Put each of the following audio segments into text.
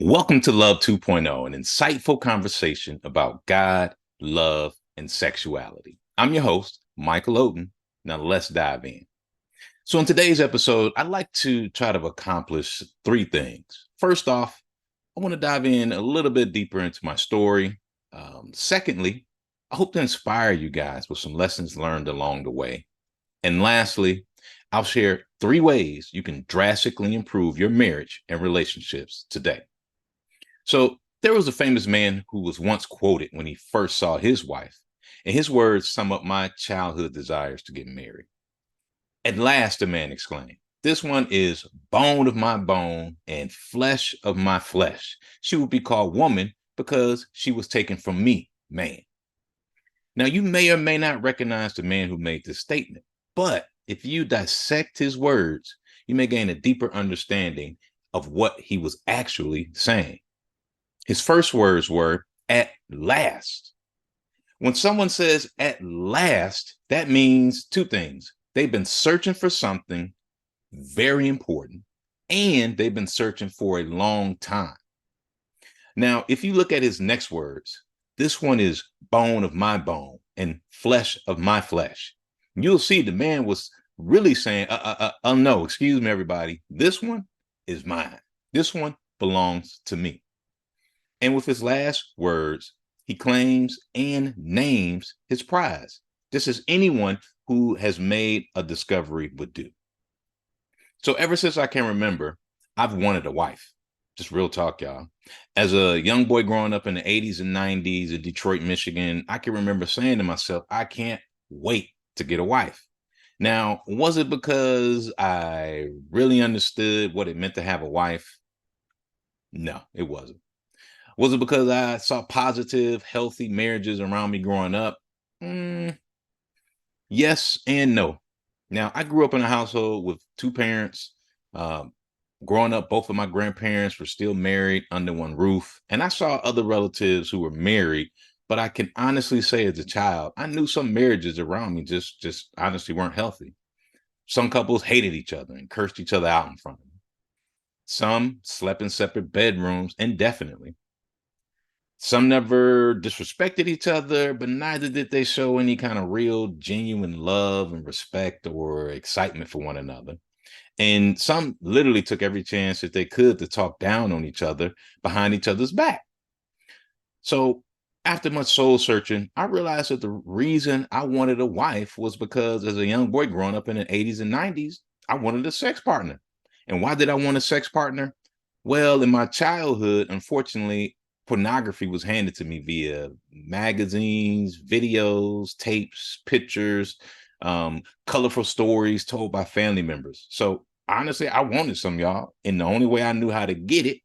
Welcome to Love 2.0, an insightful conversation about God, love, and sexuality. I'm your host, Michael Oden. Now let's dive in. So, in today's episode, I'd like to try to accomplish three things. First off, I want to dive in a little bit deeper into my story. Secondly, I hope to inspire you guys with some lessons learned along the way. And lastly, I'll share three ways you can drastically improve your marriage and relationships today. So there was a famous man who was once quoted when he first saw his wife, and his words sum up my childhood desires to get married. At last, the man exclaimed, "This one is bone of my bone and flesh of my flesh. She would be called woman because she was taken from me, man." Now, you may or may not recognize the man who made this statement, but if you dissect his words, you may gain a deeper understanding of what he was actually saying. His first words were, "at last." When someone says at last, that means two things. They've been searching for something very important, and they've been searching for a long time. Now, if you look at his next words, this one is bone of my bone and flesh of my flesh. You'll see the man was really saying, oh no, excuse me, everybody. This one is mine. This one belongs to me. And with his last words, he claims and names his prize, just as anyone who has made a discovery would do. So ever since I can remember, I've wanted a wife. Just real talk, y'all. As a young boy growing up in the 80s and 90s in Detroit, Michigan, I can remember saying to myself, I can't wait to get a wife. Now, was it because I really understood what it meant to have a wife? No, it wasn't. Was it because I saw positive, healthy marriages around me growing up? Yes and no. Now, I grew up in a household with two parents. Um, Growing up, both of my grandparents were still married under one roof, and I saw other relatives who were married. But I can honestly say, as a child, I knew some marriages around me just honestly weren't healthy. Some couples hated each other and cursed each other out in front of me. Some slept in separate bedrooms indefinitely. Some never disrespected each other, but neither did they show any kind of real, genuine love and respect or excitement for one another. And some literally took every chance that they could to talk down on each other behind each other's back. So, after much soul searching, I realized that the reason I wanted a wife was because as a young boy growing up in the 80s and 90s, I wanted a sex partner. And why did I want a sex partner? Well, in my childhood, unfortunately, pornography was handed to me via magazines, videos, tapes, pictures, colorful stories told by family members. So honestly, I wanted some, y'all. And the only way I knew how to get it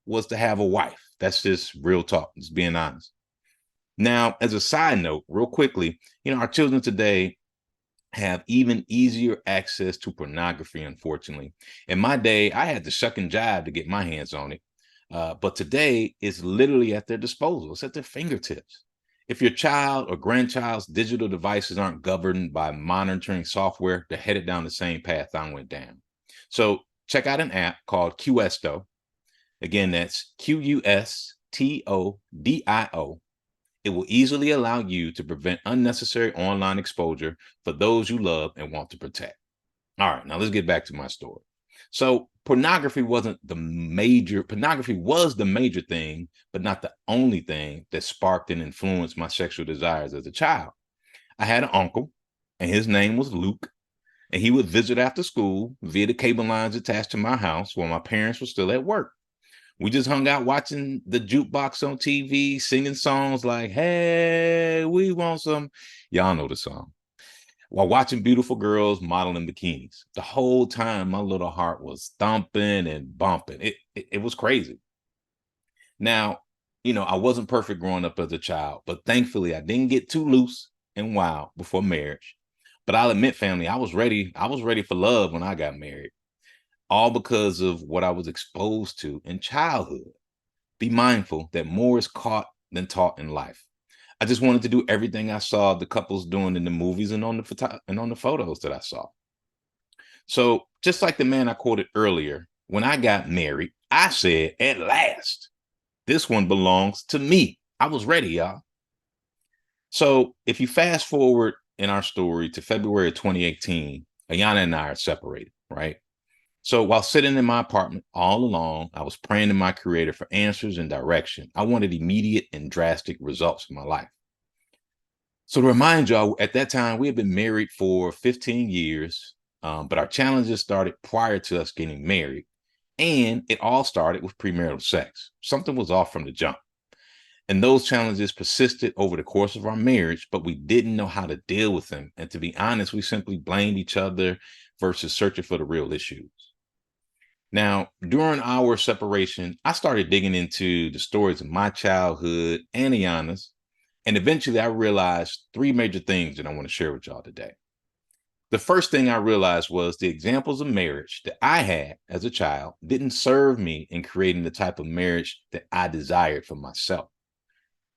was to have a wife. That's just real talk, just being honest. Now, as a side note, real quickly, our children today have even easier access to pornography, unfortunately. In my day, I had to shuck and jive to get my hands on it. But today, it's literally at their disposal, it's at their fingertips. If your child or grandchild's digital devices aren't governed by monitoring software, they're headed down the same path I went down. So check out an app called Questo. Again, that's Qustodio. It will easily allow you to prevent unnecessary online exposure for those you love and want to protect. All right, now let's get back to my story. So pornography was the major thing, but not the only thing that sparked and influenced my sexual desires as a child. I had an uncle, and his name was Luke, and he would visit after school via the cable lines attached to my house while my parents were still at work. We just hung out watching the jukebox on TV, singing songs like, "Hey, we want some." Y'all know the song. While watching beautiful girls model in bikinis. The whole time, my little heart was thumping and bumping. It was crazy. Now, I wasn't perfect growing up as a child, but thankfully, I didn't get too loose and wild before marriage. But I'll admit, family, I was ready. I was ready for love when I got married, all because of what I was exposed to in childhood. Be mindful that more is caught than taught in life. I just wanted to do everything I saw the couples doing in the movies and on the photos that I saw. So, just like the man I quoted earlier, when I got married, I said, at last, this one belongs to me. I was ready, y'all. So if you fast forward in our story to February of 2018, Ayana and I are separated, right? So while sitting in my apartment all alone, I was praying to my creator for answers and direction. I wanted immediate and drastic results in my life. So to remind y'all, at that time, we had been married for 15 years, but our challenges started prior to us getting married. And it all started with premarital sex. Something was off from the jump. And those challenges persisted over the course of our marriage, but we didn't know how to deal with them. And to be honest, we simply blamed each other versus searching for the real issues. Now, during our separation, I started digging into the stories of my childhood and Ayana's. And eventually I realized three major things that I want to share with y'all today. The first thing I realized was the examples of marriage that I had as a child didn't serve me in creating the type of marriage that I desired for myself.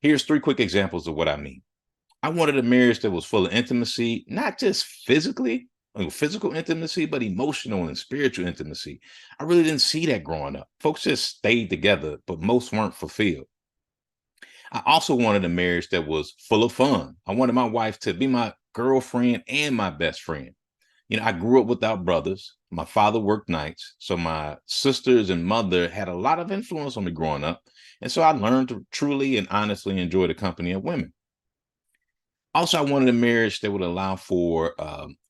Here's three quick examples of what I mean. I wanted a marriage that was full of intimacy, not just physical intimacy, but emotional and spiritual intimacy. I really didn't see that growing up. Folks just stayed together, but most weren't fulfilled. I also wanted a marriage that was full of fun. I wanted my wife to be my girlfriend and my best friend. I grew up without brothers. My father worked nights. So my sisters and mother had a lot of influence on me growing up. And so I learned to truly and honestly enjoy the company of women. Also, I wanted a marriage that would allow for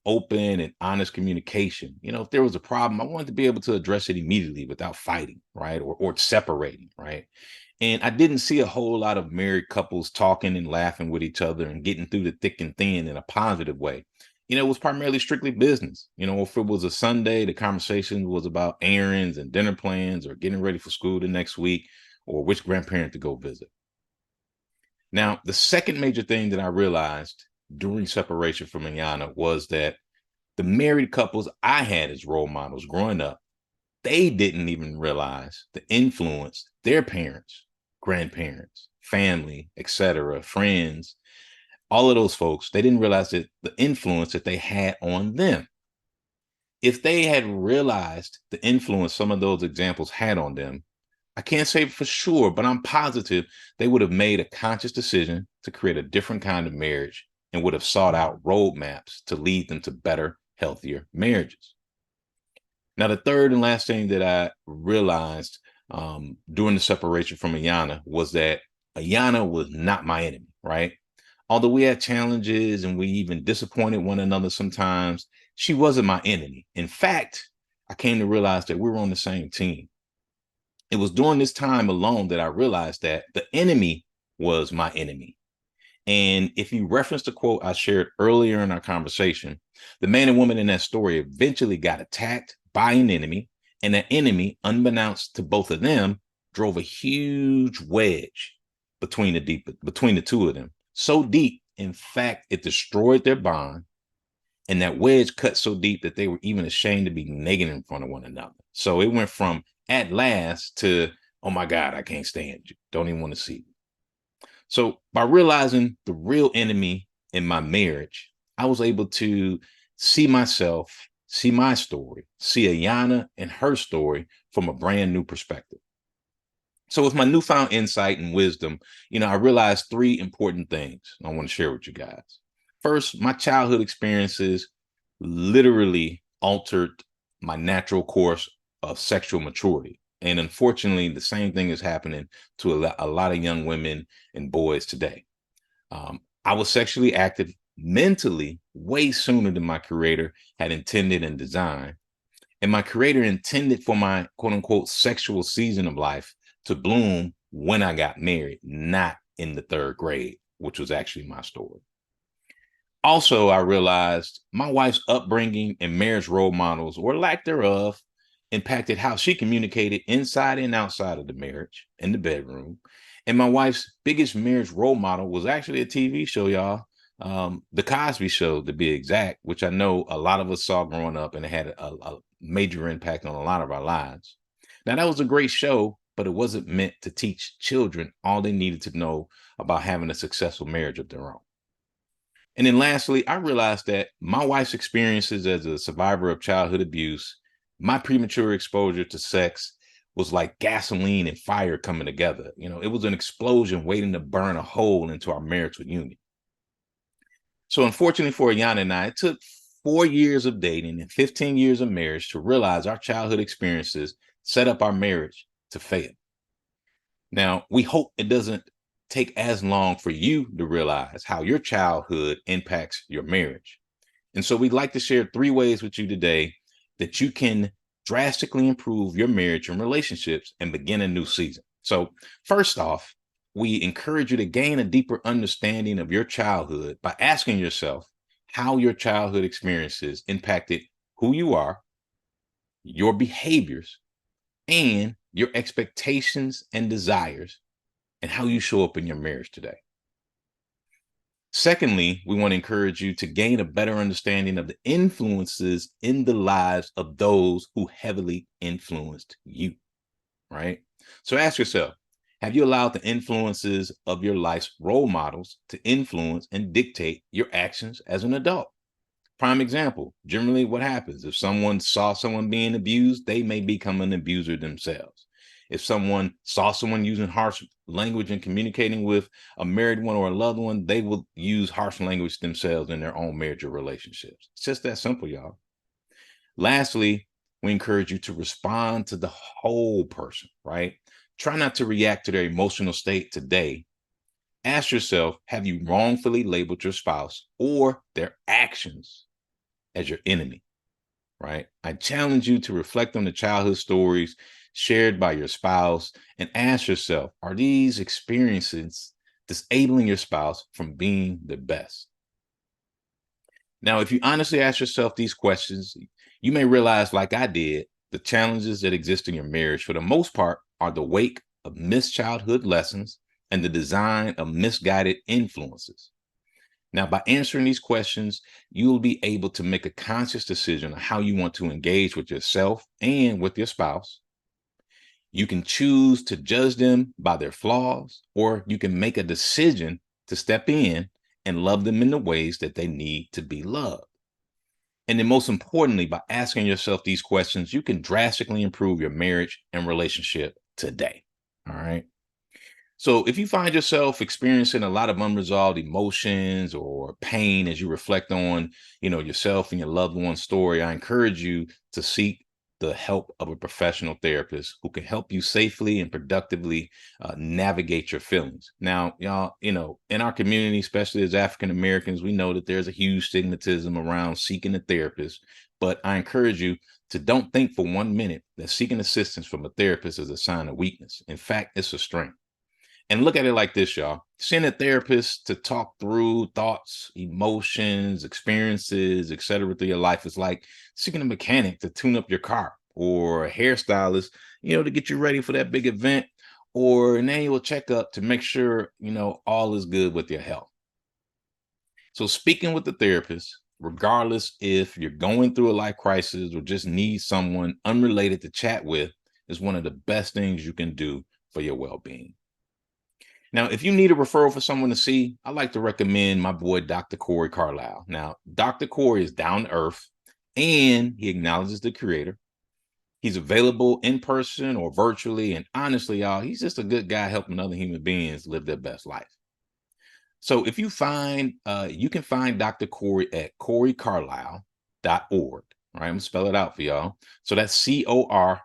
open and honest communication. If there was a problem, I wanted to be able to address it immediately without fighting, right? Or separating, right? And I didn't see a whole lot of married couples talking and laughing with each other and getting through the thick and thin in a positive way. It was primarily strictly business. If it was a Sunday, the conversation was about errands and dinner plans or getting ready for school the next week or which grandparent to go visit. Now, the second major thing that I realized during separation from Ayana was that the married couples I had as role models growing up, they didn't even realize the influence their parents, grandparents, family, etc., friends, all of those folks, they didn't realize that the influence that they had on them. If they had realized the influence some of those examples had on them, I can't say for sure, but I'm positive they would have made a conscious decision to create a different kind of marriage and would have sought out roadmaps to lead them to better, healthier marriages. Now, the third and last thing that I realized during the separation from Ayana was that Ayana was not my enemy, right? Although we had challenges and we even disappointed one another sometimes, she wasn't my enemy. In fact, I came to realize that we were on the same team. It was during this time alone that I realized that the enemy was my enemy. And if you reference the quote I shared earlier in our conversation, the man and woman in that story eventually got attacked by an enemy, and that enemy, unbeknownst to both of them, drove a huge wedge between the two of them. So deep, in fact, it destroyed their bond. And that wedge cut so deep that they were even ashamed to be naked in front of one another. So it went from at last to, oh my God, I can't stand you. Don't even want to see you. So by realizing the real enemy in my marriage, I was able to see myself, see my story, see Ayana and her story from a brand new perspective. So with my newfound insight and wisdom, I realized three important things I want to share with you guys. First, my childhood experiences literally altered my natural course of sexual maturity. And unfortunately, the same thing is happening to a lot of young women and boys today. I was sexually active mentally way sooner than my creator had intended and designed. And my creator intended for my quote unquote sexual season of life to bloom when I got married, not in the third grade, which was actually my story. Also, I realized my wife's upbringing and marriage role models, or lack thereof, impacted how she communicated inside and outside of the marriage, in the bedroom. And my wife's biggest marriage role model was actually a TV show, y'all. The Cosby Show, to be exact, which I know a lot of us saw growing up, and it had a major impact on a lot of our lives. Now, that was a great show, but it wasn't meant to teach children all they needed to know about having a successful marriage of their own. And then lastly, I realized that my wife's experiences as a survivor of childhood abuse, my premature exposure to sex, was like gasoline and fire coming together. It was an explosion waiting to burn a hole into our marital union. So unfortunately for Ayana and I, it took 4 years of dating and 15 years of marriage to realize our childhood experiences set up our marriage to fail. Now, we hope it doesn't take as long for you to realize how your childhood impacts your marriage. And so we'd like to share 3 ways with you today that you can drastically improve your marriage and relationships and begin a new season. So, first off, we encourage you to gain a deeper understanding of your childhood by asking yourself how your childhood experiences impacted who you are, your behaviors, and your expectations and desires, and how you show up in your marriage today. Secondly, we want to encourage you to gain a better understanding of the influences in the lives of those who heavily influenced you, right? So ask yourself, have you allowed the influences of your life's role models to influence and dictate your actions as an adult? Prime example, generally what happens if someone saw someone being abused, they may become an abuser themselves. If someone saw someone using harsh language and communicating with a married one or a loved one, they will use harsh language themselves in their own marriage or relationships. It's just that simple, y'all. Lastly, we encourage you to respond to the whole person, right? Try not to react to their emotional state today. Ask yourself, have you wrongfully labeled your spouse or their actions as your enemy, right? I challenge you to reflect on the childhood stories shared by your spouse and ask yourself, are these experiences disabling your spouse from being the best? Now, if you honestly ask yourself these questions, you may realize, like I did, the challenges that exist in your marriage, for the most part, are the wake of missed childhood lessons and the design of misguided influences. Now, by answering these questions, you will be able to make a conscious decision on how you want to engage with yourself and with your spouse. You can choose to judge them by their flaws, or you can make a decision to step in and love them in the ways that they need to be loved. And then, most importantly, by asking yourself these questions, you can drastically improve your marriage and relationship today. All right. So if you find yourself experiencing a lot of unresolved emotions or pain as you reflect on, yourself and your loved one's story, I encourage you to seek the help of a professional therapist who can help you safely and productively navigate your feelings. Now, y'all, in our community, especially as African Americans, we know that there's a huge stigmatism around seeking a therapist, but I encourage you to don't think for 1 minute that seeking assistance from a therapist is a sign of weakness. In fact, it's a strength. And look at it like this, y'all. Seeing a therapist to talk through thoughts, emotions, experiences, etc. through your life is like seeking a mechanic to tune up your car, or a hairstylist, to get you ready for that big event, or an annual checkup to make sure, all is good with your health. So speaking with the therapist, regardless if you're going through a life crisis or just need someone unrelated to chat with, is one of the best things you can do for your well-being. Now, if you need a referral for someone to see, I like to recommend my boy, Dr. Corey Carlisle. Now, Dr. Corey is down to earth and he acknowledges the creator. He's available in person or virtually. And honestly, y'all, he's just a good guy helping other human beings live their best life. So if you can find Dr. Corey at CoreyCarlisle.org. All right, I'm gonna spell it out for y'all. So that's CoreyCarlisle.org.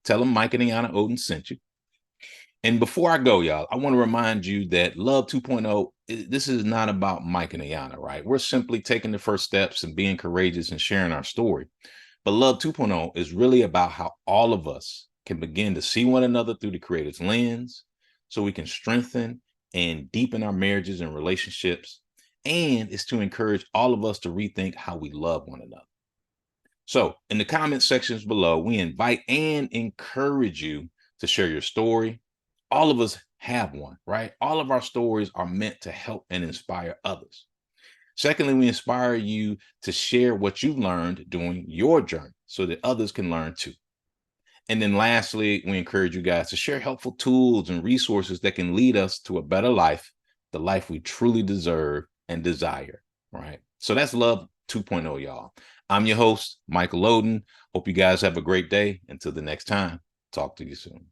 Tell them Mike and Ayana Odin sent you. And before I go, y'all, I want to remind you that Love 2.0, this is not about Mike and Ayana, right? We're simply taking the first steps and being courageous and sharing our story. But Love 2.0 is really about how all of us can begin to see one another through the creator's lens so we can strengthen and deepen our marriages and relationships. And it's to encourage all of us to rethink how we love one another. So in the comment sections below, we invite and encourage you to share your story. All of us have one, right? All of our stories are meant to help and inspire others. Secondly, we inspire you to share what you learned during your journey so that others can learn too. And then lastly, we encourage you guys to share helpful tools and resources that can lead us to a better life, the life we truly deserve and desire. right? So that's love 2.0, y'all. I'm your host, Michael Oden. Hope you guys have a great day. Until the next time, talk to you soon.